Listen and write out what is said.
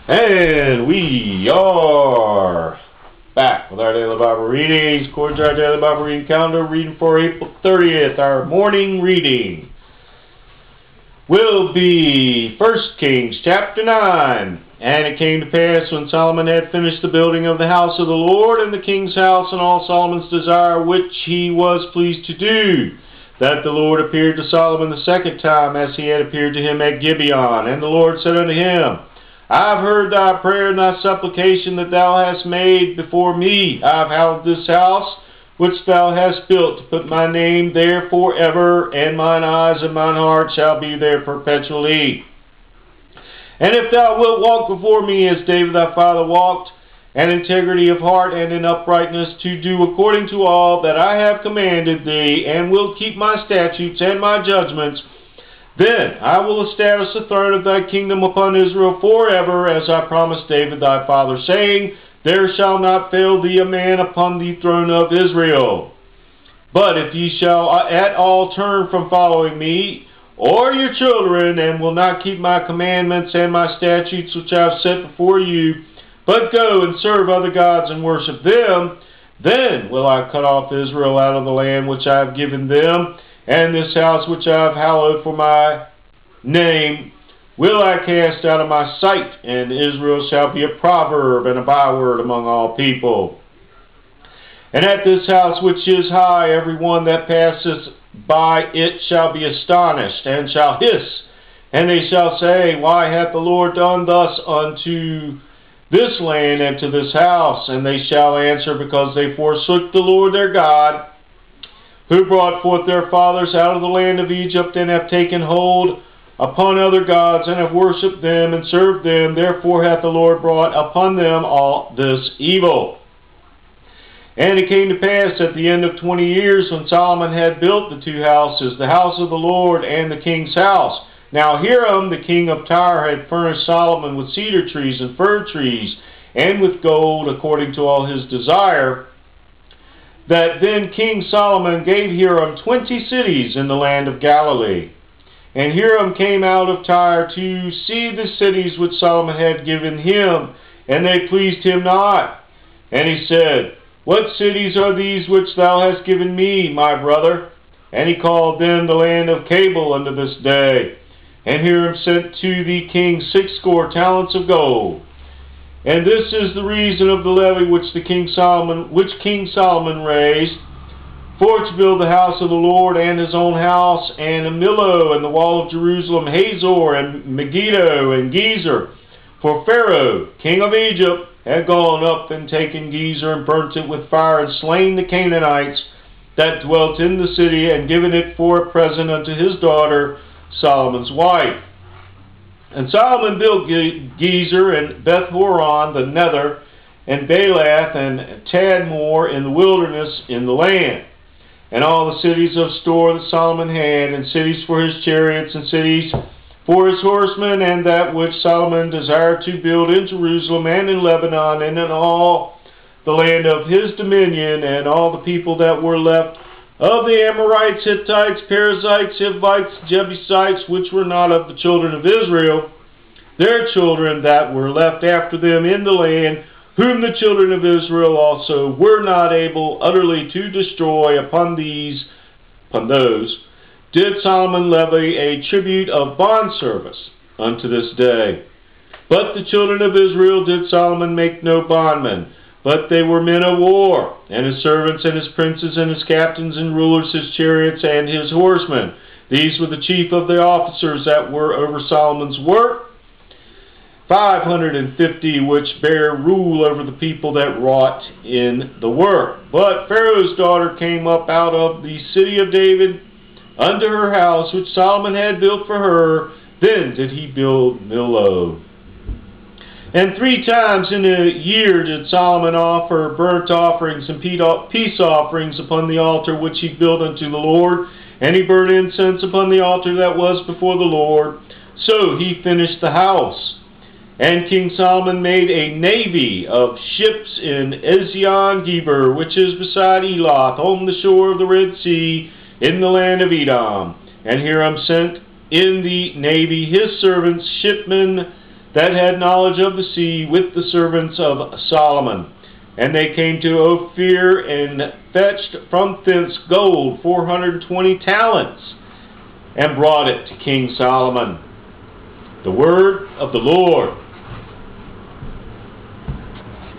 And we are back with our daily Bible readings. According to our daily Bible reading calendar, reading for April 30th, our morning reading will be 1 Kings chapter 9. And it came to pass, when Solomon had finished the building of the house of the Lord, and the king's house, and all Solomon's desire which he was pleased to do, that the Lord appeared to Solomon the second time, as he had appeared to him at Gibeon. And the Lord said unto him, I have heard thy prayer and thy supplication that thou hast made before me. I have hallowed this house which thou hast built, to put my name there forever, and mine eyes and mine heart shall be there perpetually. And if thou wilt walk before me as David thy father walked, in integrity of heart and in uprightness, to do according to all that I have commanded thee, and wilt keep my statutes and my judgments, then I will establish the throne of thy kingdom upon Israel forever, as I promised David thy father, saying, There shall not fail thee a man upon the throne of Israel. But if ye shall at all turn from following me, or your children, and will not keep my commandments and my statutes which I have set before you, but go and serve other gods and worship them, then will I cut off Israel out of the land which I have given them, and this house which I have hallowed for my name will I cast out of my sight, and Israel shall be a proverb and a byword among all people. And at this house which is high, every one that passeth by it shall be astonished, and shall hiss, and they shall say, Why hath the Lord done thus unto this land and to this house? And they shall answer, Because they forsook the Lord their God, who brought forth their fathers out of the land of Egypt, and have taken hold upon other gods, and have worshipped them, and served them. Therefore hath the Lord brought upon them all this evil. And it came to pass at the end of 20 years, when Solomon had built the two houses, the house of the Lord and the king's house. Now Hiram the king of Tyre had furnished Solomon with cedar trees and fir trees, and with gold, according to all his desire. That then King Solomon gave Hiram 20 cities in the land of Galilee. And Hiram came out of Tyre to see the cities which Solomon had given him, and they pleased him not. And he said, What cities are these which thou hast given me, my brother? And he called them the land of Cabul unto this day. And Hiram sent to the king 60 talents of gold. And this is the reason of the levy which King Solomon raised, for to build the house of the Lord, and his own house, and a Millo, and the wall of Jerusalem, Hazor, and Megiddo, and Gezer. For Pharaoh, king of Egypt, had gone up and taken Gezer, and burnt it with fire, and slain the Canaanites that dwelt in the city, and given it for a present unto his daughter, Solomon's wife. And Solomon built Gezer, and Beth-horon the nether, and Baalath, and Tadmor in the wilderness in the land. And all the cities of store that Solomon had, and cities for his chariots, and cities for his horsemen, and that which Solomon desired to build in Jerusalem, and in Lebanon, and in all the land of his dominion, and all the people that were left of the Amorites, Hittites, Perizzites, Hivites, Jebusites, which were not of the children of Israel, their children that were left after them in the land, whom the children of Israel also were not able utterly to destroy, upon those, did Solomon levy a tribute of bondservice unto this day. But the children of Israel did Solomon make no bondmen, but they were men of war, and his servants, and his princes, and his captains, and rulers, his chariots, and his horsemen. These were the chief of the officers that were over Solomon's work, 550, which bare rule over the people that wrought in the work. But Pharaoh's daughter came up out of the city of David unto her house, which Solomon had built for her. Then did he build Millo. And 3 times in a year did Solomon offer burnt offerings and peace offerings upon the altar which he built unto the Lord. And he burned incense upon the altar that was before the Lord. So he finished the house. And King Solomon made a navy of ships in Ezion-Geber, which is beside Eloth, on the shore of the Red Sea, in the land of Edom. And Hiram sent in the navy his servants, shipmen, that had knowledge of the sea with the servants of Solomon. And they came to Ophir and fetched from thence gold 420 talents, and brought it to King Solomon. The word of the Lord.